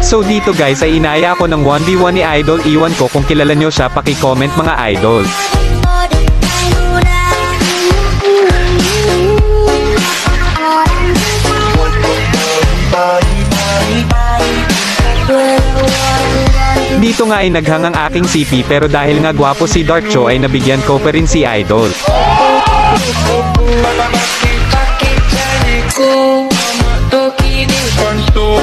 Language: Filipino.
So dito guys ay inaya ako ng 1v1 ni Idol. Iwan ko kung kilala nyo siya, paki-comment mga idol. Dito nga ay naghang ang aking CP, pero dahil nga gwapo si Darkcho ay nabigyan ko pa rin si Idol. Toki di panto